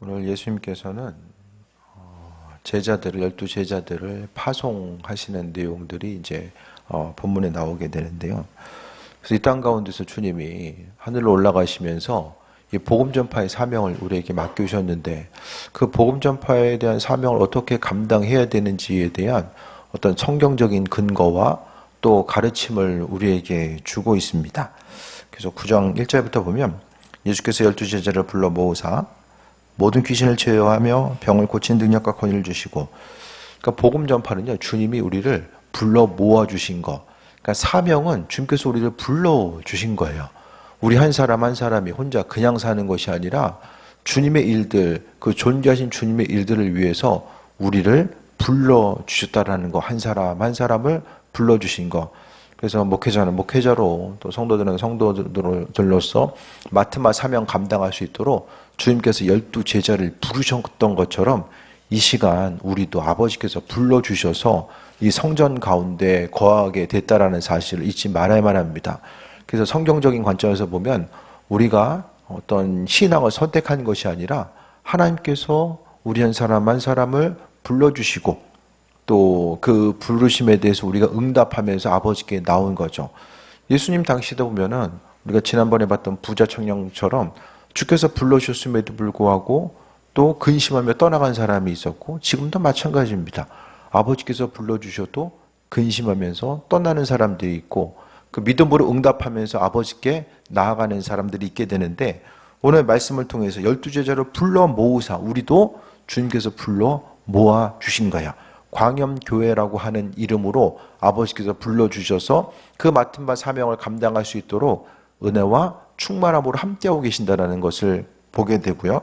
오늘 예수님께서는 제자들을, 12제자들을 파송하시는 내용들이 이제 본문에 나오게 되는데요. 그래서 이 땅 가운데서 주님이 하늘로 올라가시면서 이 복음 전파의 사명을 우리에게 맡기셨는데, 그 복음 전파에 대한 사명을 어떻게 감당해야 되는지에 대한 어떤 성경적인 근거와 또 가르침을 우리에게 주고 있습니다. 그래서 9장 1절부터 보면, 예수께서 12제자를 불러 모으사 모든 귀신을 제어하며 병을 고치는 능력과 권위를 주시고, 그러니까 복음 전파는요, 주님이 우리를 불러 모아 주신 거. 그러니까 사명은 주님께서 우리를 불러 주신 거예요. 우리 한 사람 한 사람이 혼자 그냥 사는 것이 아니라 주님의 일들, 그 존귀하신 주님의 일들을 위해서 우리를 불러 주셨다라는 거, 한 사람 한 사람을 불러 주신 거. 그래서 목회자는 목회자로, 또 성도들은 성도들로서 맡은 바 사명 감당할 수 있도록 주님께서 12제자를 부르셨던 것처럼 이 시간 우리도 아버지께서 불러주셔서 이 성전 가운데 거하게 됐다라는 사실을 잊지 말아야만 합니다. 그래서 성경적인 관점에서 보면 우리가 어떤 신앙을 선택한 것이 아니라 하나님께서 우리 한 사람 한 사람을 불러주시고, 또 그 부르심에 대해서 우리가 응답하면서 아버지께 나온 거죠. 예수님 당시도 보면은 우리가 지난번에 봤던 부자 청년처럼 주께서 불러주셨음에도 불구하고 또 근심하며 떠나간 사람이 있었고, 지금도 마찬가지입니다. 아버지께서 불러주셔도 근심하면서 떠나는 사람들이 있고, 그 믿음으로 응답하면서 아버지께 나아가는 사람들이 있게 되는데, 오늘 말씀을 통해서 12제자를 불러 모으사 우리도 주님께서 불러 모아 주신 거야. 광염교회라고 하는 이름으로 아버지께서 불러주셔서 그 맡은 바 사명을 감당할 수 있도록 은혜와 충만함으로 함께하고 계신다는 것을 보게 되고요.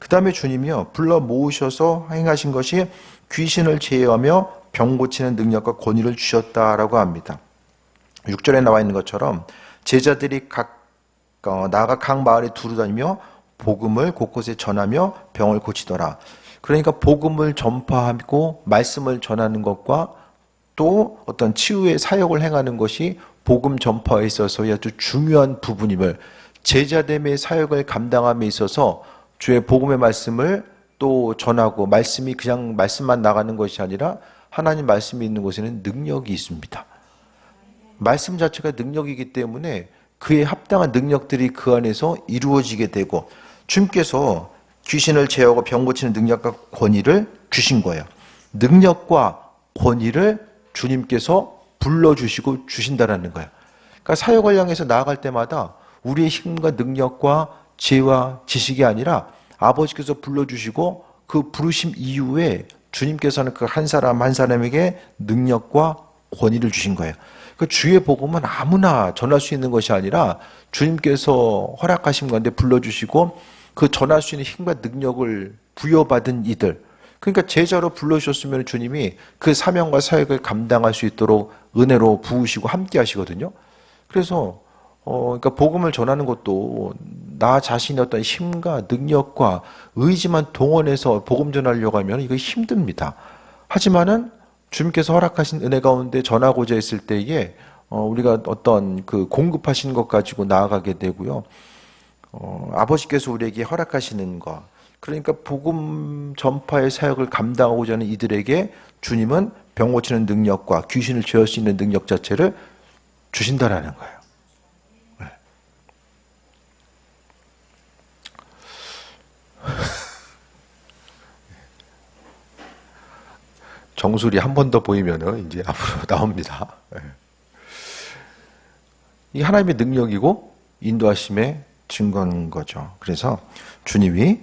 그 다음에 주님이요, 불러 모으셔서 행하신 것이 귀신을 제어하며 병 고치는 능력과 권위를 주셨다라고 합니다. 6절에 나와 있는 것처럼 제자들이 나아가 각 마을에 두루다니며 복음을 곳곳에 전하며 병을 고치더라. 그러니까 복음을 전파하고 말씀을 전하는 것과 또 어떤 치유의 사역을 행하는 것이 복음 전파에 있어서 아주 중요한 부분임을, 제자됨의 사역을 감당함에 있어서 주의 복음의 말씀을 또 전하고, 말씀이 그냥 말씀만 나가는 것이 아니라 하나님 말씀이 있는 곳에는 능력이 있습니다. 말씀 자체가 능력이기 때문에 그에 합당한 능력들이 그 안에서 이루어지게 되고, 주님께서 귀신을 제어하고 병 고치는 능력과 권위를 주신 거예요. 능력과 권위를 주님께서 불러주시고 주신다라는 거예요. 그러니까 사역을 향해서 나아갈 때마다 우리의 힘과 능력과 지혜와 지식이 아니라 아버지께서 불러주시고, 그 부르심 이후에 주님께서는 그 한 사람 한 사람에게 능력과 권위를 주신 거예요. 그 주의 복음은 아무나 전할 수 있는 것이 아니라 주님께서 허락하신 건데 불러주시고, 그 전할 수 있는 힘과 능력을 부여받은 이들, 그러니까 제자로 불러주셨으면 주님이 그 사명과 사역을 감당할 수 있도록 은혜로 부으시고 함께 하시거든요. 그래서 그러니까 복음을 전하는 것도 나 자신의 어떤 힘과 능력과 의지만 동원해서 복음 전하려고 하면 이거 힘듭니다. 하지만은 주님께서 허락하신 은혜 가운데 전하고자 했을 때에 우리가 어떤 그 공급하신 것 가지고 나아가게 되고요. 아버지께서 우리에게 허락하시는 것, 그러니까 복음 전파의 사역을 감당하고자 하는 이들에게 주님은 병 고치는 능력과 귀신을 제어할 수 있는 능력 자체를 주신다라는 거예요. 네. 정수리 한 번 더 보이면은 이제 앞으로 나옵니다. 네. 이 하나님의 능력이고 인도하심의 증거인 거죠. 그래서 주님이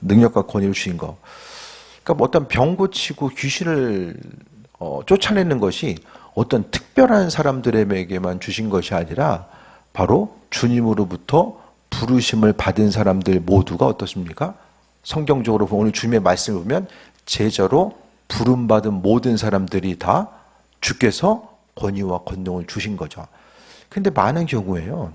능력과 권위를 주신 거. 그러니까 뭐 어떤 병 고치고 귀신을 쫓아내는 것이 어떤 특별한 사람들에게만 주신 것이 아니라 바로 주님으로부터 부르심을 받은 사람들 모두가 어떻습니까? 성경적으로 오늘 주님의 말씀을 보면 제자로 부름받은 모든 사람들이 다 주께서 권위와 권능을 주신 거죠. 근데 많은 경우에요,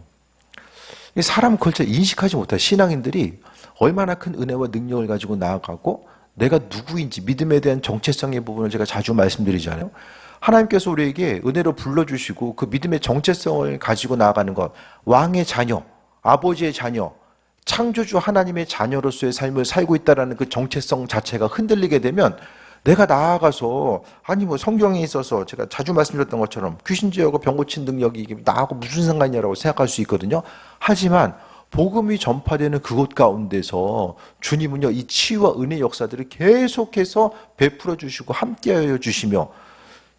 사람 걸쳐 인식하지 못한 신앙인들이 얼마나 큰 은혜와 능력을 가지고 나아가고 내가 누구인지 믿음에 대한 정체성의 부분을 제가 자주 말씀드리잖아요. 하나님께서 우리에게 은혜로 불러주시고 그 믿음의 정체성을 가지고 나아가는 것, 왕의 자녀, 아버지의 자녀, 창조주 하나님의 자녀로서의 삶을 살고 있다는 그 정체성 자체가 흔들리게 되면 내가 나아가서 아니 뭐 성경에 있어서 제가 자주 말씀드렸던 것처럼 귀신 제어하고 병 고친 능력이 이게 나하고 무슨 상관이냐라고 생각할 수 있거든요. 하지만 복음이 전파되는 그곳 가운데서 주님은요 이 치유와 은혜 역사들을 계속해서 베풀어 주시고 함께하여 주시며,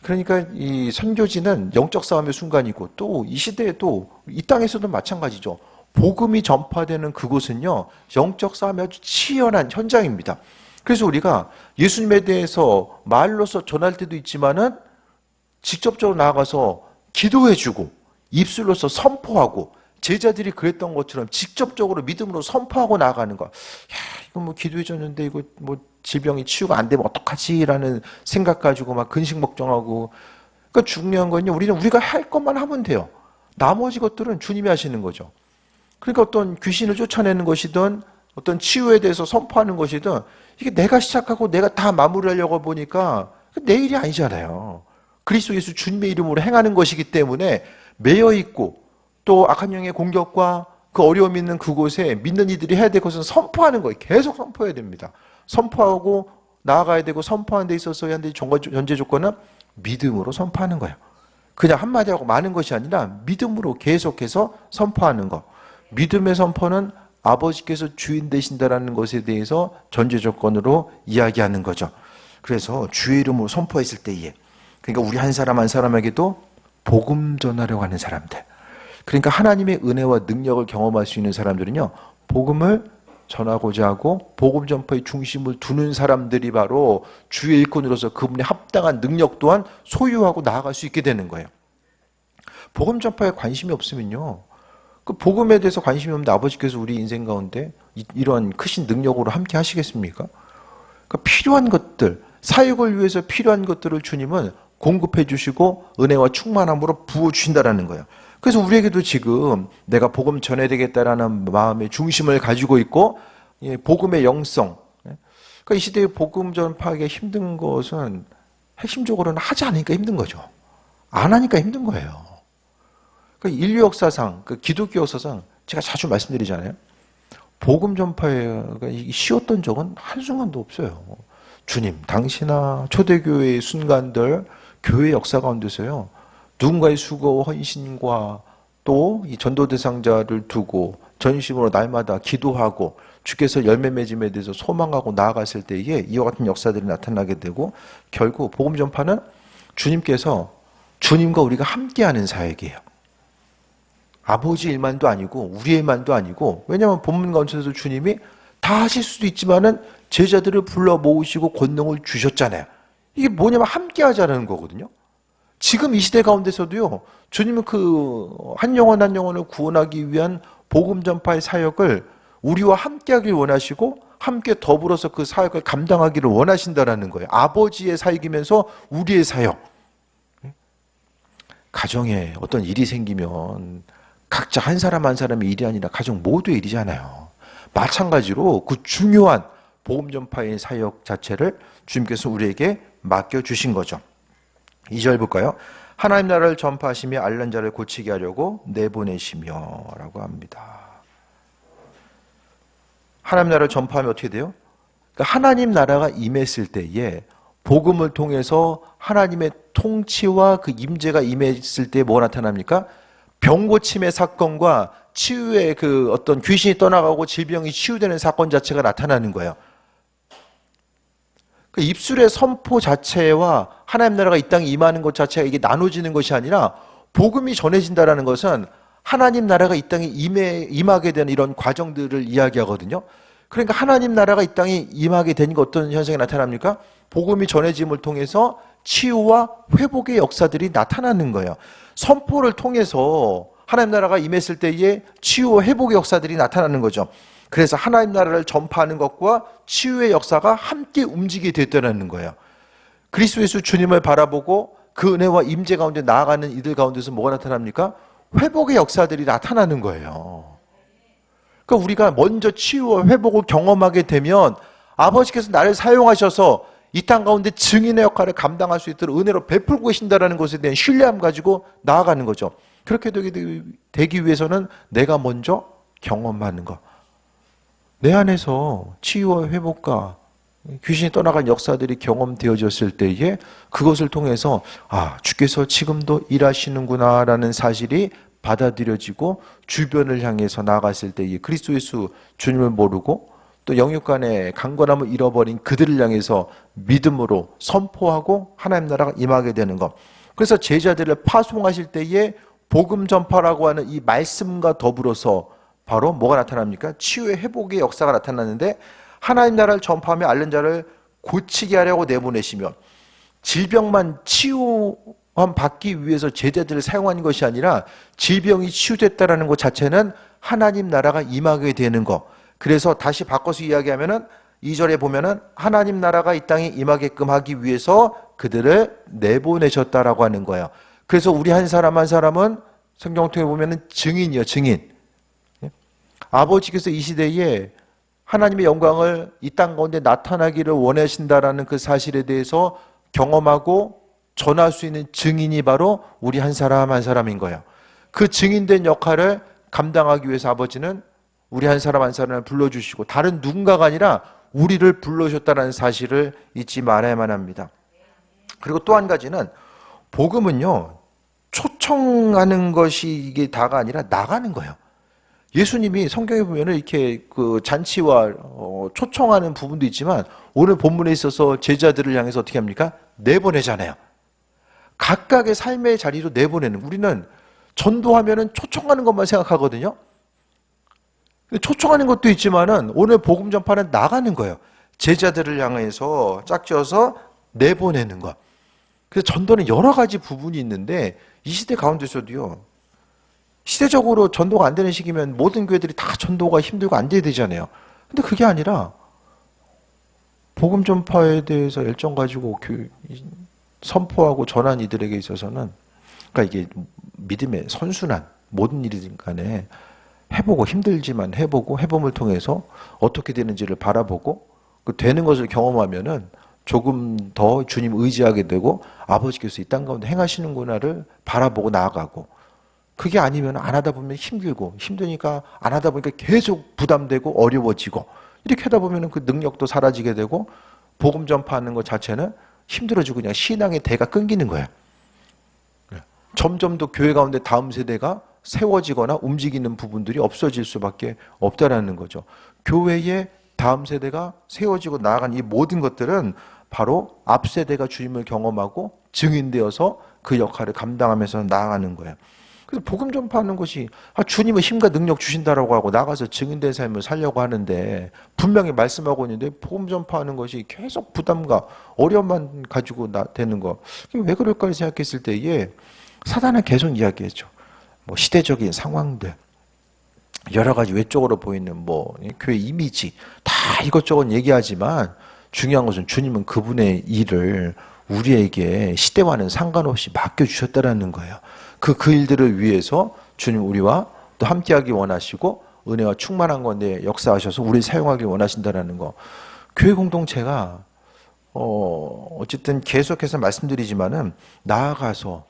그러니까 이 선교지는 영적 싸움의 순간이고 또 이 시대에도 이 땅에서도 마찬가지죠. 복음이 전파되는 그곳은요 영적 싸움이 아주 치열한 현장입니다. 그래서 우리가 예수님에 대해서 말로서 전할 때도 있지만은 직접적으로 나아가서 기도해주고 입술로서 선포하고 제자들이 그랬던 것처럼 직접적으로 믿음으로 선포하고 나아가는 거. 야, 이거 뭐 기도해줬는데 이거 뭐 질병이 치유가 안 되면 어떡하지라는 생각 가지고 막 근심걱정하고. 그러니까 중요한 건요 우리는 우리가 할 것만 하면 돼요. 나머지 것들은 주님이 하시는 거죠. 그러니까 어떤 귀신을 쫓아내는 것이든 어떤 치유에 대해서 선포하는 것이든 이게 내가 시작하고 내가 다 마무리하려고 보니까 내 일이 아니잖아요. 그리스도 예수 주님의 이름으로 행하는 것이기 때문에 매여 있고 또 악한 영의 공격과 그 어려움 있는 그곳에 믿는 이들이 해야 될 것은 선포하는 거예요. 계속 선포해야 됩니다. 선포하고 나아가야 되고 선포하는 데 있어서 전제 조건은 믿음으로 선포하는 거예요. 그냥 한마디 하고 마는 것이 아니라 믿음으로 계속해서 선포하는 거. 믿음의 선포는 아버지께서 주인 되신다라는 것에 대해서 전제 조건으로 이야기하는 거죠. 그래서 주의 이름으로 선포했을 때에, 그러니까 우리 한 사람 한 사람에게도 복음 전하려고 하는 사람들, 그러니까 하나님의 은혜와 능력을 경험할 수 있는 사람들은요 복음을 전하고자 하고 복음 전파의 중심을 두는 사람들이 바로 주의 일꾼으로서 그분의 합당한 능력 또한 소유하고 나아갈 수 있게 되는 거예요. 복음 전파에 관심이 없으면요, 그 복음에 대해서 관심이 없는데 아버지께서 우리 인생 가운데 이런 크신 능력으로 함께 하시겠습니까? 그러니까 필요한 것들, 사역을 위해서 필요한 것들을 주님은 공급해 주시고 은혜와 충만함으로 부어주신다라는 거예요. 그래서 우리에게도 지금 내가 복음 전해야 되겠다라는 마음의 중심을 가지고 있고, 복음의 영성, 그러니까 이 시대에 복음 전파하기가 힘든 것은 핵심적으로는 하지 않으니까 힘든 거죠. 안 하니까 힘든 거예요. 그러니까 인류 역사상, 그 기독교 역사상 제가 자주 말씀드리잖아요. 복음 전파가 쉬웠던 적은 한순간도 없어요. 주님, 당시나 초대교회의 순간들, 교회 역사 가운데서요, 누군가의 수고와 헌신과 또 이 전도 대상자를 두고 전심으로 날마다 기도하고 주께서 열매 맺음에 대해서 소망하고 나아갔을 때에 이와 같은 역사들이 나타나게 되고, 결국 복음 전파는 주님께서 주님과 우리가 함께하는 사역이에요. 아버지 일만도 아니고 우리의 일만도 아니고, 왜냐하면 본문 가운데서 주님이 다 하실 수도 있지만은 제자들을 불러 모으시고 권능을 주셨잖아요. 이게 뭐냐면 함께 하자는 거거든요. 지금 이 시대 가운데서도요, 주님은 그 한 영혼 한 영혼을 구원하기 위한 복음 전파의 사역을 우리와 함께 하길 원하시고 함께 더불어서 그 사역을 감당하기를 원하신다라는 거예요. 아버지의 사역이면서 우리의 사역. 가정에 어떤 일이 생기면 각자 한 사람 한 사람의 일이 아니라 가정 모두의 일이잖아요. 마찬가지로 그 중요한 복음 전파의 사역 자체를 주님께서 우리에게 맡겨주신 거죠. 2절 볼까요? 하나님 나라를 전파하시며 앓는 자를 고치게 하려고 내보내시며 라고 합니다. 하나님 나라를 전파하면 어떻게 돼요? 그러니까 하나님 나라가 임했을 때에 복음을 통해서 하나님의 통치와 그 임재가 임했을 때 뭐가 나타납니까? 병고침의 사건과 치유의 그 어떤 귀신이 떠나가고 질병이 치유되는 사건 자체가 나타나는 거예요. 그 입술의 선포 자체와 하나님 나라가 이 땅에 임하는 것 자체가 이게 나눠지는 것이 아니라, 복음이 전해진다라는 것은 하나님 나라가 이 땅에 임하게 되는 이런 과정들을 이야기하거든요. 그러니까 하나님 나라가 이 땅에 임하게 되니까 어떤 현상이 나타납니까? 복음이 전해짐을 통해서 치유와 회복의 역사들이 나타나는 거예요. 선포를 통해서 하나님 나라가 임했을 때에 치유와 회복의 역사들이 나타나는 거죠. 그래서 하나님 나라를 전파하는 것과 치유의 역사가 함께 움직이게 됐다는 거예요. 그리스도 예수 주님을 바라보고 그 은혜와 임재 가운데 나아가는 이들 가운데서 뭐가 나타납니까? 회복의 역사들이 나타나는 거예요. 그러니까 우리가 먼저 치유와 회복을 경험하게 되면 아버지께서 나를 사용하셔서 이 땅 가운데 증인의 역할을 감당할 수 있도록 은혜로 베풀고 계신다는 것에 대한 신뢰함 가지고 나아가는 거죠. 그렇게 되기 위해서는 내가 먼저 경험하는 것, 내 안에서 치유와 회복과 귀신이 떠나간 역사들이 경험되어졌을 때에 그것을 통해서 주께서 지금도 일하시는구나라는 사실이 받아들여지고 주변을 향해서 나아갔을 때에 그리스도 예수 주님을 모르고 또 영육 간의 강건함을 잃어버린 그들을 향해서 믿음으로 선포하고 하나님 나라가 임하게 되는 것. 그래서 제자들을 파송하실 때에 복음 전파라고 하는 이 말씀과 더불어서 바로 뭐가 나타납니까? 치유의 회복의 역사가 나타나는데 하나님 나라를 전파하며 앓는 자를 고치게 하려고 내보내시며 질병만 치유함 받기 위해서 제자들을 사용한 것이 아니라 질병이 치유됐다는 것 자체는 하나님 나라가 임하게 되는 것. 그래서 다시 바꿔서 이야기하면은 2절에 보면은 하나님 나라가 이 땅에 임하게끔 하기 위해서 그들을 내보내셨다라고 하는 거예요. 그래서 우리 한 사람 한 사람은 성경 통해 보면은 증인이요, 증인. 아버지께서 이 시대에 하나님의 영광을 이 땅 가운데 나타나기를 원하신다라는 그 사실에 대해서 경험하고 전할 수 있는 증인이 바로 우리 한 사람 한 사람인 거예요. 그 증인된 역할을 감당하기 위해서 아버지는 우리 한 사람 한 사람을 불러주시고 다른 누군가가 아니라 우리를 불러주셨다는 사실을 잊지 말아야만 합니다. 그리고 또 한 가지는 복음은요, 초청하는 것이 이게 다가 아니라 나가는 거예요. 예수님이 성경에 보면은 이렇게 그 잔치와 초청하는 부분도 있지만 오늘 본문에 있어서 제자들을 향해서 어떻게 합니까? 내보내잖아요. 각각의 삶의 자리로 내보내는, 우리는 전도하면은 초청하는 것만 생각하거든요. 초청하는 것도 있지만은 오늘 복음 전파는 나가는 거예요. 제자들을 향해서 짝지어서 내보내는 것. 그래서 전도는 여러 가지 부분이 있는데 이 시대 가운데서도요, 시대적으로 전도가 안 되는 시기면 모든 교회들이 다 전도가 힘들고 안 돼야 되잖아요. 근데 그게 아니라 복음 전파에 대해서 열정 가지고 선포하고 전한 이들에게 있어서는, 그러니까 이게 믿음의 선순환, 모든 일이든 간에 해보고, 힘들지만 해보고, 해봄을 통해서 어떻게 되는지를 바라보고 그 되는 것을 경험하면은 조금 더 주님 의지하게 되고 아버지께서 이 땅 가운데 행하시는구나를 바라보고 나아가고, 그게 아니면 안 하다 보면 힘들고, 힘드니까 안 하다 보니까 계속 부담되고 어려워지고, 이렇게 하다 보면 그 능력도 사라지게 되고 복음 전파하는 것 자체는 힘들어지고 그냥 신앙의 대가 끊기는 거예요. 점점 더 교회 가운데 다음 세대가 세워지거나 움직이는 부분들이 없어질 수밖에 없다라는 거죠. 교회의 다음 세대가 세워지고 나아간 이 모든 것들은 바로 앞 세대가 주님을 경험하고 증인되어서 그 역할을 감당하면서 나아가는 거예요. 그래서 복음 전파하는 것이 주님의 힘과 능력 주신다라고 하고 나가서 증인된 삶을 살려고 하는데 분명히 말씀하고 있는데 복음 전파하는 것이 계속 부담과 어려움만 가지고 되는 거. 왜 그럴까 생각했을 때에 사단은 계속 이야기했죠. 뭐 시대적인 상황들, 여러 가지 외적으로 보이는 뭐 교회 이미지 다 이것저것 얘기하지만 중요한 것은 주님은 그분의 일을 우리에게 시대와는 상관없이 맡겨주셨다라는 거예요. 그 일들을 위해서 주님 우리와 또 함께하기 원하시고 은혜와 충만한 건데 역사하셔서 우리를 사용하길 원하신다라는 거. 교회 공동체가 어쨌든 계속해서 말씀드리지만은 나아가서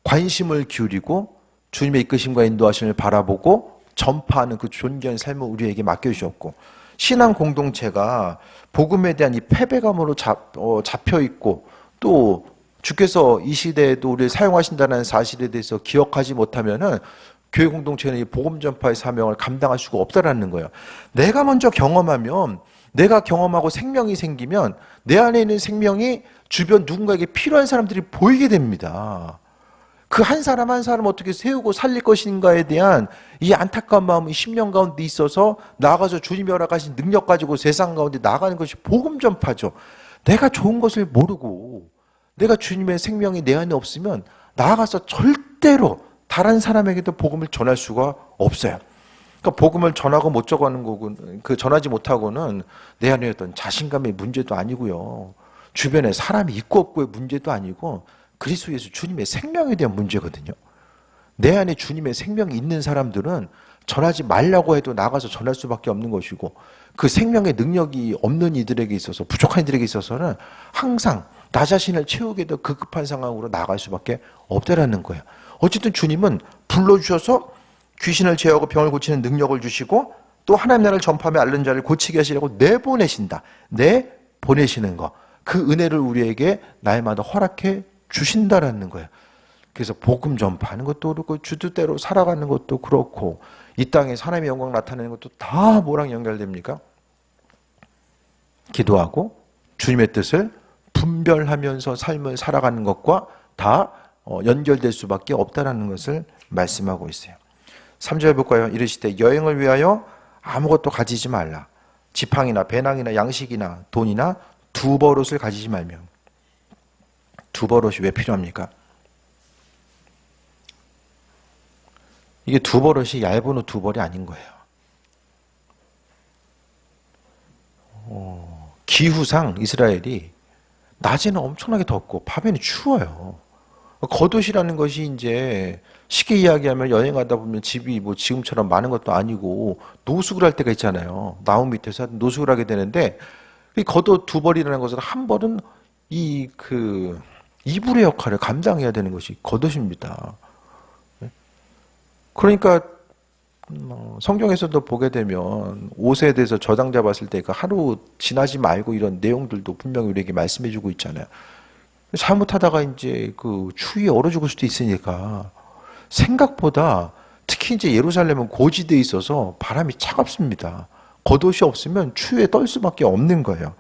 관심을 기울이고 주님의 이끄심과 인도하심을 바라보고 전파하는 그 존귀한 삶을 우리에게 맡겨주셨고, 신앙 공동체가 복음에 대한 이 패배감으로 잡혀 있고 또 주께서 이 시대에도 우리를 사용하신다는 사실에 대해서 기억하지 못하면은 교회 공동체는 이 복음 전파의 사명을 감당할 수가 없다라는 거예요. 내가 먼저 경험하면, 내가 경험하고 생명이 생기면 내 안에 있는 생명이 주변 누군가에게 필요한 사람들이 보이게 됩니다. 그 한 사람 한 사람 어떻게 세우고 살릴 것인가에 대한 이 안타까운 마음이 10년 가운데 있어서 나가서 주님이 허락하신 능력 가지고 세상 가운데 나가는 것이 복음 전파죠. 내가 좋은 것을 모르고 내가 주님의 생명이 내 안에 없으면 나아가서 절대로 다른 사람에게도 복음을 전할 수가 없어요. 그러니까 복음을 전하고 못 전하는 거고, 전하지 못하고는 내 안에 어떤 자신감의 문제도 아니고요, 주변에 사람이 있고 없고의 문제도 아니고 그리스도 예수 주님의 생명에 대한 문제거든요. 내 안에 주님의 생명이 있는 사람들은 전하지 말라고 해도 나가서 전할 수밖에 없는 것이고, 그 생명의 능력이 없는 이들에게 있어서, 부족한 이들에게 있어서는 항상 나 자신을 채우게 더 급급한 상황으로 나갈 수밖에 없다라는 거예요. 어쨌든 주님은 불러주셔서 귀신을 제어하고 병을 고치는 능력을 주시고 또 하나님 나라를 전파하며 앓는 자를 고치게 하시려고 내보내신다. 내보내시는 거. 그 은혜를 우리에게 날마다 허락해 주신다라는 거예요. 그래서 복음 전파하는 것도 그렇고 주뜻대로 살아가는 것도 그렇고 이 땅에서 하나님의 영광 나타내는 것도 다 뭐랑 연결됩니까? 기도하고 주님의 뜻을 분별하면서 삶을 살아가는 것과 다 연결될 수밖에 없다라는 것을 말씀하고 있어요. 3절 볼까요? 이르시되 여행을 위하여 아무것도 가지지 말라. 지팡이나 배낭이나 양식이나 돈이나 두 버릇을 가지지 말며. 두 버릇이 왜 필요합니까? 이게 두 버릇이 얇은 옷 두 벌이 아닌 거예요. 기후상 이스라엘이 낮에는 엄청나게 덥고 밤에는 추워요. 겉옷이라는 것이 이제 쉽게 이야기하면 여행하다 보면 집이 뭐 지금처럼 많은 것도 아니고 노숙을 할 때가 있잖아요. 나무 밑에서 노숙을 하게 되는데 이 겉옷 두 벌이라는 것은 한 벌은 이불의 역할을 감당해야 되는 것이 겉옷입니다. 그러니까 성경에서도 보게 되면 옷에 대해서 저당 잡았을 때 그 하루 지나지 말고 이런 내용들도 분명히 우리에게 말씀해 주고 있잖아요. 잘못하다가 이제 그 추위에 얼어 죽을 수도 있으니까 생각보다 특히 이제 예루살렘은 고지대에 있어서 바람이 차갑습니다. 겉옷이 없으면 추위에 떨 수밖에 없는 거예요.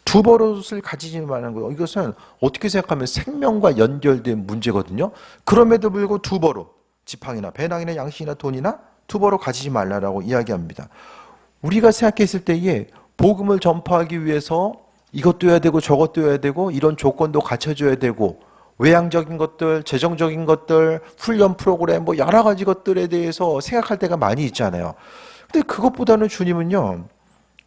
두 버릇을 가지지 말라는 거 이것은 어떻게 생각하면 생명과 연결된 문제거든요. 그럼에도 불구하고 두 버릇 지팡이나 배낭이나 양식이나 돈이나 두 버릇 가지지 말라라고 이야기합니다. 우리가 생각했을 때에 복음을 전파하기 위해서 이것도 해야 되고 저것도 해야 되고 이런 조건도 갖춰줘야 되고 외향적인 것들, 재정적인 것들, 훈련 프로그램 뭐 여러 가지 것들에 대해서 생각할 때가 많이 있잖아요. 근데 그것보다는 주님은요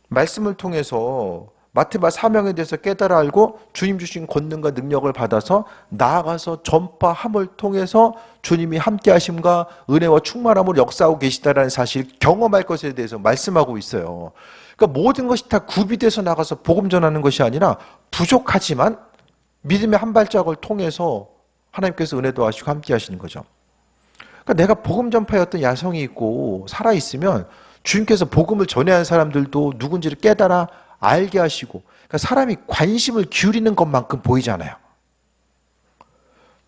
말씀을 통해서 맡은 사명에 대해서 깨달아 알고 주님 주신 권능과 능력을 받아서 나아가서 전파함을 통해서 주님이 함께 하심과 은혜와 충만함으로 역사하고 계시다라는 사실 경험할 것에 대해서 말씀하고 있어요. 그러니까 모든 것이 다 구비돼서 나가서 복음 전하는 것이 아니라 부족하지만 믿음의 한 발짝을 통해서 하나님께서 은혜도 하시고 함께 하시는 거죠. 그러니까 내가 복음 전파에 어떤 야성이 있고 살아있으면 주님께서 복음을 전해야 하는 사람들도 누군지를 깨달아 알게 하시고 그러니까 사람이 관심을 기울이는 것만큼 보이잖아요.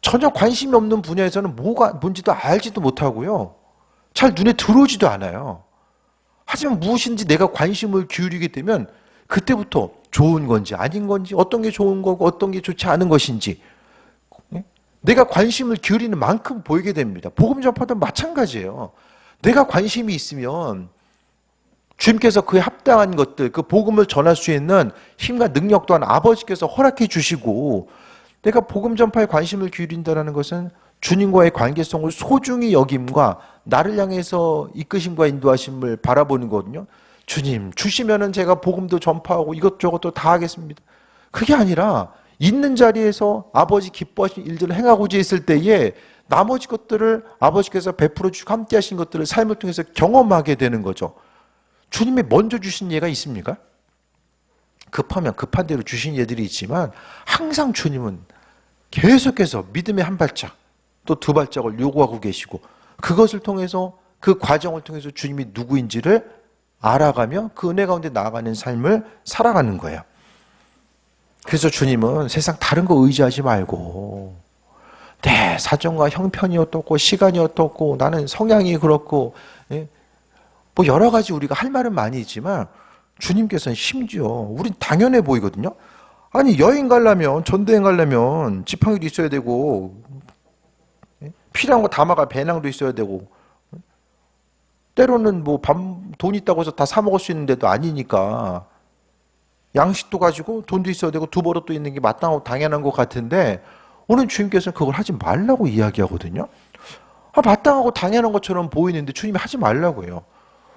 전혀 관심이 없는 분야에서는 뭐가 뭔지도 알지도 못하고요. 잘 눈에 들어오지도 않아요. 하지만 무엇인지 내가 관심을 기울이게 되면 그때부터 좋은 건지 아닌 건지 어떤 게 좋은 거고 어떤 게 좋지 않은 것인지 내가 관심을 기울이는 만큼 보이게 됩니다. 복음 전파도 마찬가지예요. 내가 관심이 있으면 주님께서 그에 합당한 것들, 그 복음을 전할 수 있는 힘과 능력 또한 아버지께서 허락해 주시고 내가 복음 전파에 관심을 기울인다는 것은 주님과의 관계성을 소중히 여김과 나를 향해서 이끄심과 인도하심을 바라보는 거거든요. 주님 주시면은 제가 복음도 전파하고 이것저것도 다 하겠습니다. 그게 아니라 있는 자리에서 아버지 기뻐하신 일들을 행하고자 했을 때에 나머지 것들을 아버지께서 베풀어 주시고 함께 하신 것들을 삶을 통해서 경험하게 되는 거죠. 주님이 먼저 주신 예가 있습니까? 급하면 급한 대로 주신 예들이 있지만 항상 주님은 계속해서 믿음의 한 발짝 또 두 발짝을 요구하고 계시고 그것을 통해서 그 과정을 통해서 주님이 누구인지를 알아가며 그 은혜 가운데 나아가는 삶을 살아가는 거예요. 그래서 주님은 세상 다른 거 의지하지 말고 내 사정과 형편이 어떻고 시간이 어떻고 나는 성향이 그렇고 뭐 여러 가지 우리가 할 말은 많이 있지만 주님께서는 심지어 우린 당연해 보이거든요. 아니 여행 가려면 전도행 가려면 지팡이도 있어야 되고 필요한 거 담아갈 배낭도 있어야 되고 때로는 뭐 돈 있다고 해서 다 사 먹을 수 있는 데도 아니니까 양식도 가지고 돈도 있어야 되고 두 버릇도 있는 게 마땅하고 당연한 것 같은데 오늘 주님께서는 그걸 하지 말라고 이야기하거든요. 마땅하고 당연한 것처럼 보이는데 주님이 하지 말라고 해요.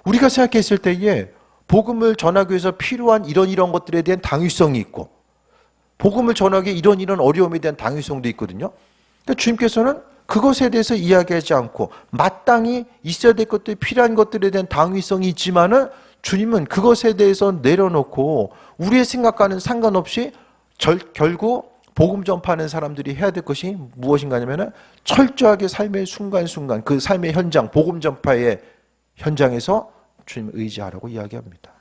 우리가 생각했을 때에 복음을 전하기 위해서 필요한 이런 것들에 대한 당위성이 있고 복음을 전하기 위해 이런 어려움에 대한 당위성도 있거든요. 그러니까 주님께서는 그것에 대해서 이야기하지 않고 마땅히 있어야 될 것들, 필요한 것들에 대한 당위성이 있지만은 주님은 그것에 대해서 내려놓고 우리의 생각과는 상관없이 결국 복음 전파하는 사람들이 해야 될 것이 무엇인가 하면은 철저하게 삶의 순간순간 그 삶의 현장, 복음 전파의 현장에서 주님을 의지하라고 이야기합니다.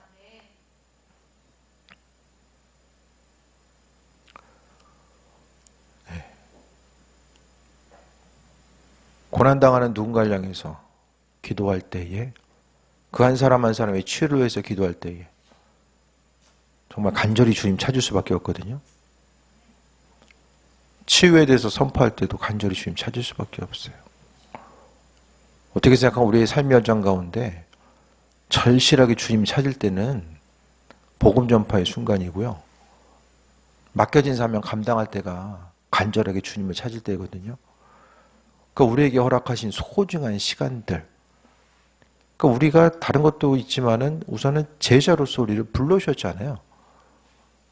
네. 고난당하는 누군가를 향해서 기도할 때에 그 한 사람 한 사람의 치유를 위해서 기도할 때에 정말 간절히 주님 찾을 수밖에 없거든요. 치유에 대해서 선포할 때도 간절히 주님 찾을 수밖에 없어요. 어떻게 생각하면 우리의 삶의 현장 가운데 절실하게 주님 찾을 때는 복음 전파의 순간이고요. 맡겨진 사명 감당할 때가 간절하게 주님을 찾을 때거든요. 그러니까 우리에게 허락하신 소중한 시간들, 그러니까 우리가 다른 것도 있지만은 우선은 제자로서 우리를 불러주셨잖아요.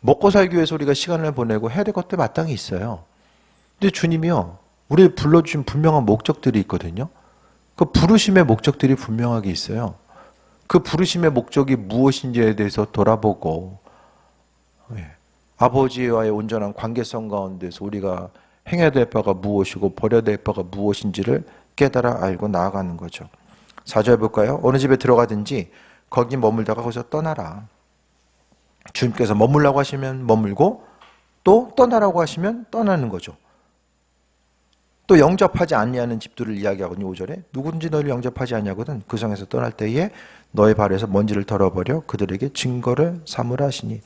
먹고 살기 위해서 우리가 시간을 보내고 해야 될 것들 마땅히 있어요. 근데 주님이요, 우리를 불러주신 분명한 목적들이 있거든요. 그 부르심의 목적들이 분명하게 있어요. 그 부르심의 목적이 무엇인지에 대해서 돌아보고 아버지와의 온전한 관계성 가운데서 우리가 행해야 될 바가 무엇이고 버려야 될 바가 무엇인지를 깨달아 알고 나아가는 거죠. 4절 볼까요? 어느 집에 들어가든지 거기 머물다가 거기서 떠나라. 주님께서 머물라고 하시면 머물고 또 떠나라고 하시면 떠나는 거죠. 또 영접하지 아니하는 집들을 이야기하거든요. 5절에 누구든지 너희를 영접하지 아니하거든 그 성에서 떠날 때에 너의 발에서 먼지를 털어버려 그들에게 증거를 삼으라 하시니,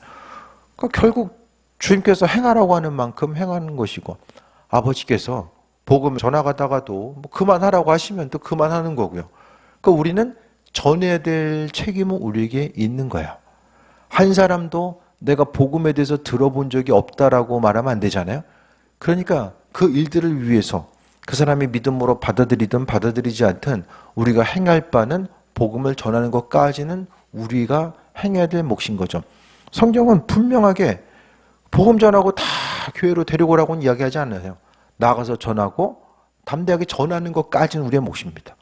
그러니까 결국 주님께서 행하라고 하는 만큼 행하는 것이고 아버지께서 복음 전하다가도 뭐 그만하라고 하시면 또 그만하는 거고요. 그러니까 우리는 전해야 될 책임은 우리에게 있는 거예요. 한 사람도 내가 복음에 대해서 들어본 적이 없다라고 말하면 안 되잖아요. 그러니까 그 일들을 위해서 그 사람이 믿음으로 받아들이든 받아들이지 않든 우리가 행할 바는 복음을 전하는 것까지는 우리가 행해야 될 몫인 거죠. 성경은 분명하게 복음 전하고 다 교회로 데리고 오라고는 이야기하지 않아요. 나가서 전하고 담대하게 전하는 것까지는 우리의 몫입니다.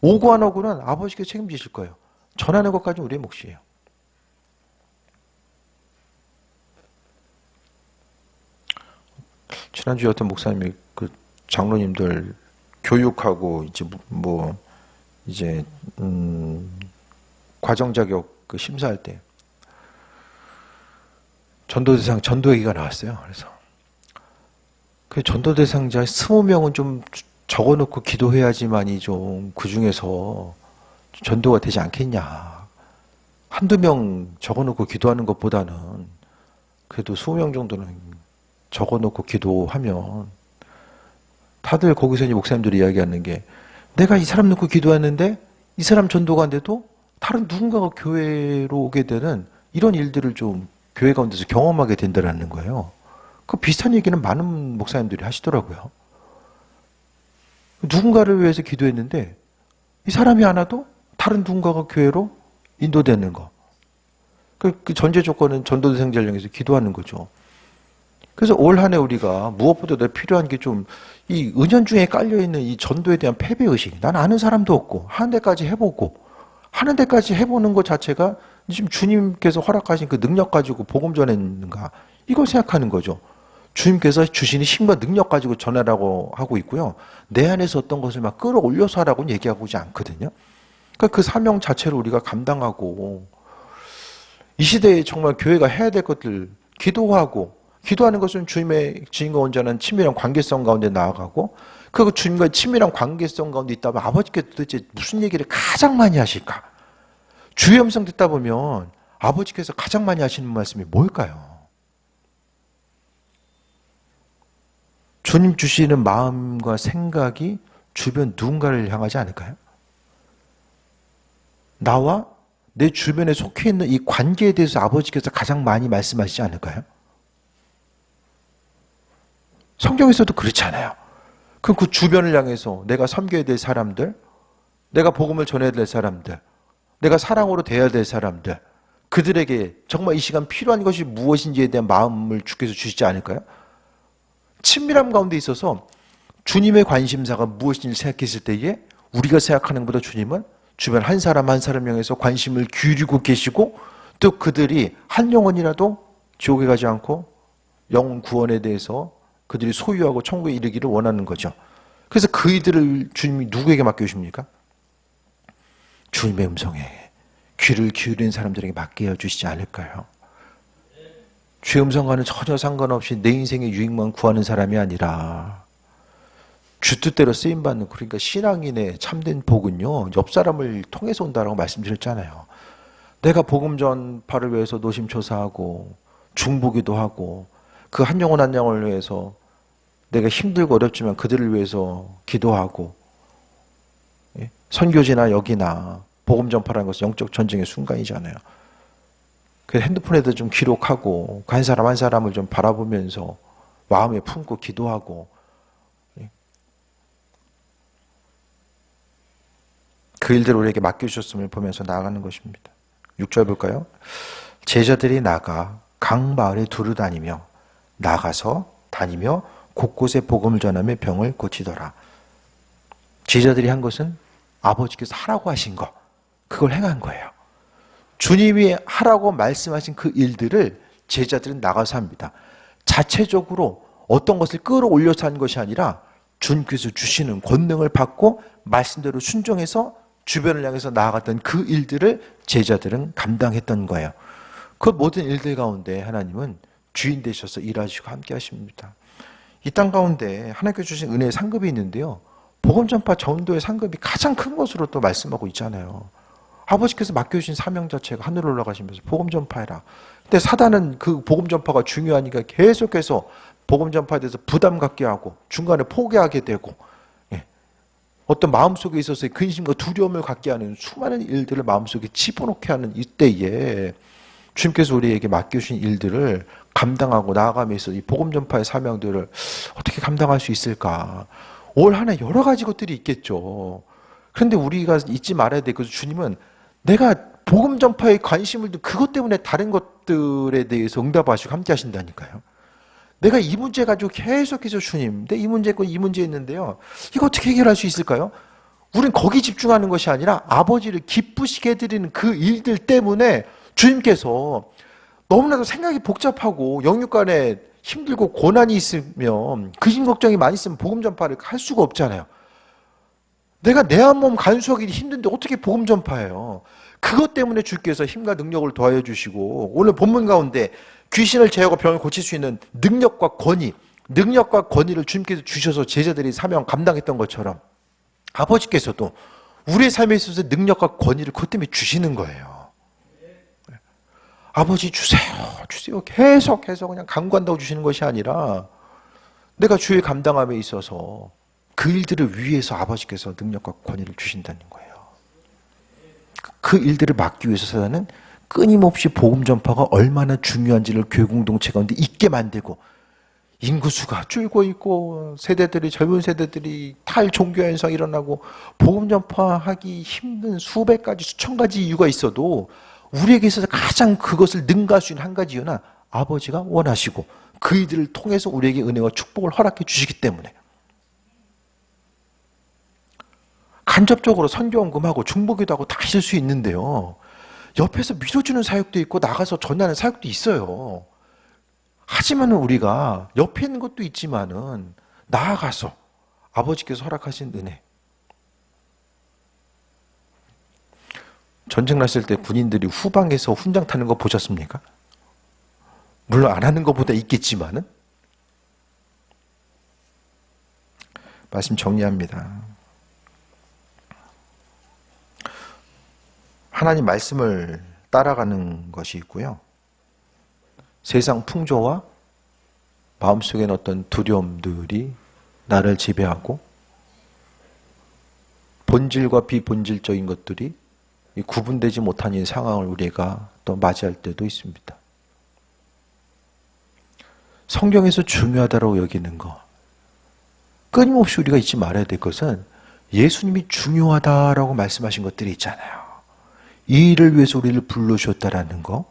오고 안 오고는 아버지께서 책임지실 거예요. 전하는 것까지는 우리의 몫이에요. 지난주에 어떤 목사님이 그 장로님들 교육하고 이제 과정 자격 그 심사할 때 전도대상 전도 얘기가 나왔어요. 그래서 그 전도대상자 20명은 좀 적어놓고 기도해야지만이 좀 그 중에서 전도가 되지 않겠냐. 한두 명 적어놓고 기도하는 것보다는 그래도 20명 정도는 적어놓고 기도하면, 다들 거기서 이제 목사님들이 이야기하는 게 내가 이 사람 놓고 기도했는데 이 사람 전도가 안 돼도 다른 누군가가 교회로 오게 되는 이런 일들을 좀 교회 가운데서 경험하게 된다는 거예요. 그 비슷한 얘기는 많은 목사님들이 하시더라고요. 누군가를 위해서 기도했는데 이 사람이 안 와도 다른 누군가가 교회로 인도되는 거. 그 전제 조건은 전도대상자를 향해서 기도하는 거죠. 그래서 올 한 해 우리가 무엇보다도 필요한 게 좀 이 은연중에 깔려있는 이 전도에 대한 패배의식. 난 아는 사람도 없고 하는 데까지 해보고 하는 데까지 해보는 것 자체가 지금 주님께서 허락하신 그 능력 가지고 복음 전했는가, 이걸 생각하는 거죠. 주님께서 주시는 힘과 능력 가지고 전하라고 하고 있고요. 내 안에서 어떤 것을 막 끌어올려서 하라고는 얘기하고 있지 않거든요. 그러니까 그 사명 자체를 우리가 감당하고 이 시대에 정말 교회가 해야 될 것들 기도하는 것은 주님의 주님과 온전한 친밀한 관계성 가운데 나아가고, 그 주님과의 친밀한 관계성 가운데 있다면 아버지께서 도대체 무슨 얘기를 가장 많이 하실까? 주의 음성 듣다 보면 아버지께서 가장 많이 하시는 말씀이 뭘까요? 주님 주시는 마음과 생각이 주변 누군가를 향하지 않을까요? 나와 내 주변에 속해 있는 이 관계에 대해서 아버지께서 가장 많이 말씀하시지 않을까요? 성경에서도 그렇지 않아요. 그럼 그 주변을 향해서 내가 섬겨야 될 사람들, 내가 복음을 전해야 될 사람들, 내가 사랑으로 대해야 될 사람들, 그들에게 정말 이 시간 필요한 것이 무엇인지에 대한 마음을 주께서 주시지 않을까요? 친밀함 가운데 있어서 주님의 관심사가 무엇인지 생각했을 때에 우리가 생각하는 것보다 주님은 주변 한 사람 한 사람 향해서 관심을 기울이고 계시고, 또 그들이 한 영혼이라도 지옥에 가지 않고 영혼 구원에 대해서 그들이 소유하고 천국에 이르기를 원하는 거죠. 그래서 그 이들을 주님이 누구에게 맡겨주십니까? 주님의 음성에 귀를 기울이는 사람들에게 맡겨 주시지 않을까요? 주의 음성과는 전혀 상관없이 내 인생의 유익만 구하는 사람이 아니라 주 뜻대로 쓰임받는, 그러니까 신앙인의 참된 복은요, 옆 사람을 통해서 온다라고 말씀드렸잖아요. 내가 복음 전파를 위해서 노심초사하고 중보기도 하고 그 한 영혼 한 영혼을 위해서 내가 힘들고 어렵지만 그들을 위해서 기도하고, 선교지나 여기나 복음 전파라는 것은 영적 전쟁의 순간이잖아요. 그래서 핸드폰에도 좀 기록하고 한 사람 한 사람을 좀 바라보면서 마음에 품고 기도하고, 그 일들을 우리에게 맡겨주셨음을 보면서 나아가는 것입니다. 6절 볼까요? 제자들이 나가 강 마을에 두루 다니며 곳곳에 복음을 전하며 병을 고치더라. 제자들이 한 것은 아버지께서 하라고 하신 것, 그걸 행한 거예요. 주님이 하라고 말씀하신 그 일들을 제자들은 나가서 합니다. 자체적으로 어떤 것을 끌어올려서 한 것이 아니라 주님께서 주시는 권능을 받고 말씀대로 순종해서 주변을 향해서 나아갔던 그 일들을 제자들은 감당했던 거예요. 그 모든 일들 가운데 하나님은 주인 되셔서 일하시고 함께 하십니다. 이 땅 가운데 하나님께서 주신 은혜의 상급이 있는데요, 복음전파 전도의 상급이 가장 큰 것으로 또 말씀하고 있잖아요. 아버지께서 맡겨주신 사명 자체가 하늘로 올라가시면서 복음전파해라. 근데 사단은 그 복음전파가 중요하니까 계속해서 복음전파에 대해서 부담 갖게 하고 중간에 포기하게 되고, 어떤 마음속에 있어서의 근심과 두려움을 갖게 하는 수많은 일들을 마음속에 집어넣게 하는 이때에 주님께서 우리에게 맡겨주신 일들을 감당하고 나아가면서 이 복음전파의 사명들을 어떻게 감당할 수 있을까? 올 한 해 여러 가지 것들이 있겠죠. 그런데 우리가 잊지 말아야 될 것은, 주님은 내가 복음전파에 관심을 둔 그것 때문에 다른 것들에 대해서 응답하시고 함께 하신다니까요. 내가 이 문제 가지고 계속해서 주님, 내 이 문제 있고 이 문제 있는데요, 이거 어떻게 해결할 수 있을까요? 우린 거기 집중하는 것이 아니라 아버지를 기쁘시게 해드리는 그 일들 때문에 주님께서, 너무나도 생각이 복잡하고 영육간에 힘들고 고난이 있으면, 근심 걱정이 많이 있으면 복음 전파를 할 수가 없잖아요. 내가 내 한 몸 간수하기 힘든데 어떻게 복음 전파해요? 그것 때문에 주께서 힘과 능력을 더하여 주시고, 오늘 본문 가운데 귀신을 제어하고 병을 고칠 수 있는 능력과 권위를 주님께서 주셔서 제자들이 사명 감당했던 것처럼 아버지께서도 우리의 삶에 있어서 능력과 권위를 그것 때문에 주시는 거예요. 아버지 주세요 계속해서 그냥 간구한다고 주시는 것이 아니라, 내가 주의 감당함에 있어서 그 일들을 위해서 아버지께서 능력과 권위를 주신다는 거예요. 그 일들을 막기 위해서 사단은 끊임없이 복음 전파가 얼마나 중요한지를 교회 공동체 가운데 있게 만들고, 인구수가 줄고 있고 젊은 세대들이 탈종교 현상이 일어나고 복음 전파하기 힘든 수백 가지 수천 가지 이유가 있어도 우리에게 있어서 가장 그것을 능가할 수 있는 한 가지 이유는 아버지가 원하시고 그 일들을 통해서 우리에게 은혜와 축복을 허락해 주시기 때문에, 간접적으로 선교원금하고 중보기도 하고 다 하실 수 있는데요, 옆에서 밀어주는 사역도 있고 나가서 전하는 사역도 있어요. 하지만 우리가 옆에 있는 것도 있지만은 나아가서 아버지께서 허락하신 은혜. 전쟁 났을 때 군인들이 후방에서 훈장 타는 거 보셨습니까? 물론 안 하는 것보다 있겠지만은. 말씀 정리합니다. 하나님 말씀을 따라가는 것이 있고요, 세상 풍조와 마음속에 어떤 두려움들이 나를 지배하고 본질과 비본질적인 것들이 구분되지 못한 이 상황을 우리가 또 맞이할 때도 있습니다. 성경에서 중요하다고 여기는 것, 끊임없이 우리가 잊지 말아야 될 것은 예수님이 중요하다라고 말씀하신 것들이 있잖아요. 이 일을 위해서 우리를 불러주셨다라는 것,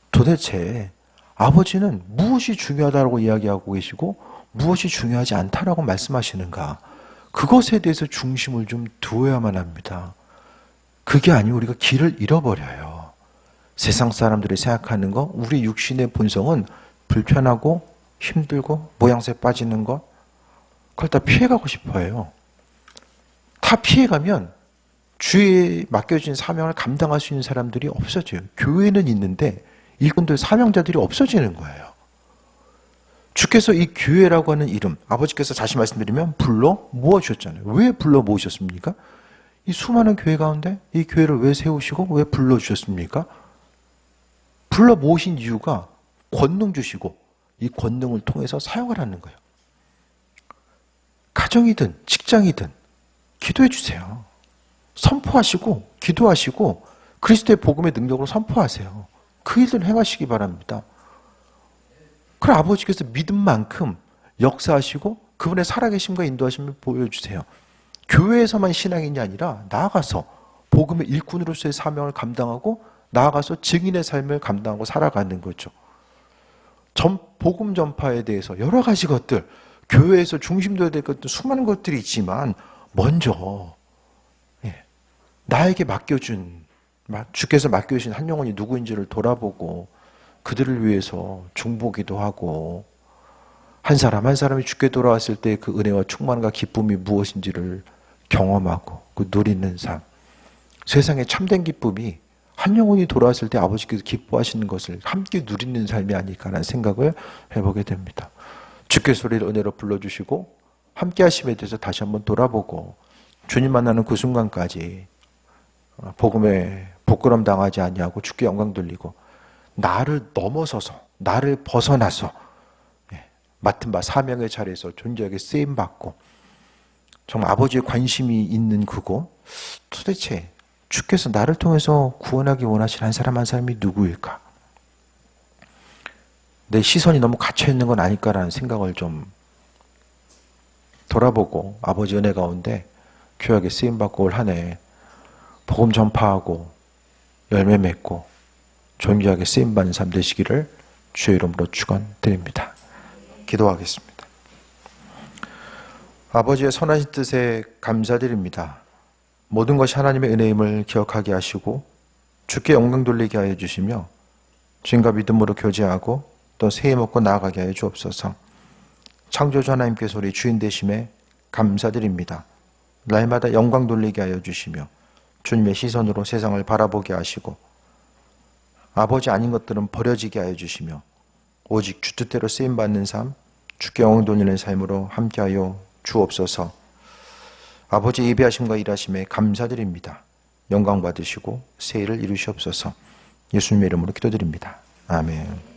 도대체 아버지는 무엇이 중요하다고 이야기하고 계시고 무엇이 중요하지 않다라고 말씀하시는가, 그것에 대해서 중심을 좀 두어야만 합니다. 그게 아니면 우리가 길을 잃어버려요. 세상 사람들이 생각하는 것, 우리 육신의 본성은 불편하고 힘들고 모양새 빠지는 것, 그걸 다 피해가고 싶어 해요. 다 피해가면 주에 맡겨진 사명을 감당할 수 있는 사람들이 없어져요. 교회는 있는데 일꾼들 사명자들이 없어지는 거예요. 주께서 이 교회라고 하는 이름, 아버지께서 다시 말씀드리면 불러 모아주셨잖아요. 왜 불러 모으셨습니까? 이 수많은 교회 가운데 이 교회를 왜 세우시고 왜 불러주셨습니까? 불러 모으신 이유가 권능 주시고 이 권능을 통해서 사용하라는 거예요. 가정이든 직장이든 기도해 주세요. 선포하시고 기도하시고 그리스도의 복음의 능력으로 선포하세요. 그 일들 행하시기 바랍니다. 그럼 아버지께서 믿은 만큼 역사하시고 그분의 살아계심과 인도하심을 보여주세요. 교회에서만 신앙인이 아니라 나아가서 복음의 일꾼으로서의 사명을 감당하고 나아가서 증인의 삶을 감당하고 살아가는 거죠. 복음 전파에 대해서 여러 가지 것들, 교회에서 중심되어야 될 것들 수많은 것들이 있지만 먼저 나에게 맡겨준, 주께서 맡겨주신 한 영혼이 누구인지를 돌아보고 그들을 위해서 중보기도 하고 한 사람 한 사람이 주께 돌아왔을 때 그 은혜와 충만과 기쁨이 무엇인지를 경험하고 그 누리는 삶. 세상의 참된 기쁨이 한 영혼이 돌아왔을 때 아버지께서 기뻐하시는 것을 함께 누리는 삶이 아닐까라는 생각을 해보게 됩니다. 주께서 우리를 은혜로 불러주시고 함께 하심에 대해서 다시 한번 돌아보고 주님 만나는 그 순간까지 복음에 부끄럼 당하지 아니하고 주께 영광 돌리고 나를 넘어서서 나를 벗어나서 맡은 바 사명의 자리에서 존재하게 쓰임받고 정말 아버지의 관심이 있는 그곳, 도대체 주께서 나를 통해서 구원하기 원하시는 한 사람 한 사람이 누구일까? 내 시선이 너무 갇혀있는 건 아닐까라는 생각을 좀 돌아보고 아버지 은혜 가운데 귀하게 쓰임받고 올 한 해 복음 전파하고 열매 맺고 존귀하게 쓰임받는 삶 되시기를 주의 이름으로 축원드립니다. 기도하겠습니다. 아버지의 선하신 뜻에 감사드립니다. 모든 것이 하나님의 은혜임을 기억하게 하시고 주께 영광 돌리게 하여 주시며 주님과 믿음으로 교제하고 또 새해 먹고 나아가게 하여 주옵소서. 창조주 하나님께서 우리 주인 되심에 감사드립니다. 날마다 영광 돌리게 하여 주시며 주님의 시선으로 세상을 바라보게 하시고 아버지 아닌 것들은 버려지게 하여 주시며 오직 주 뜻대로 쓰임받는 삶, 주께 영광 돌리는 삶으로 함께하여 주옵소서. 아버지 예배하심과 일하심에 감사드립니다. 영광 받으시고 새해를 이루시옵소서. 예수님의 이름으로 기도드립니다. 아멘.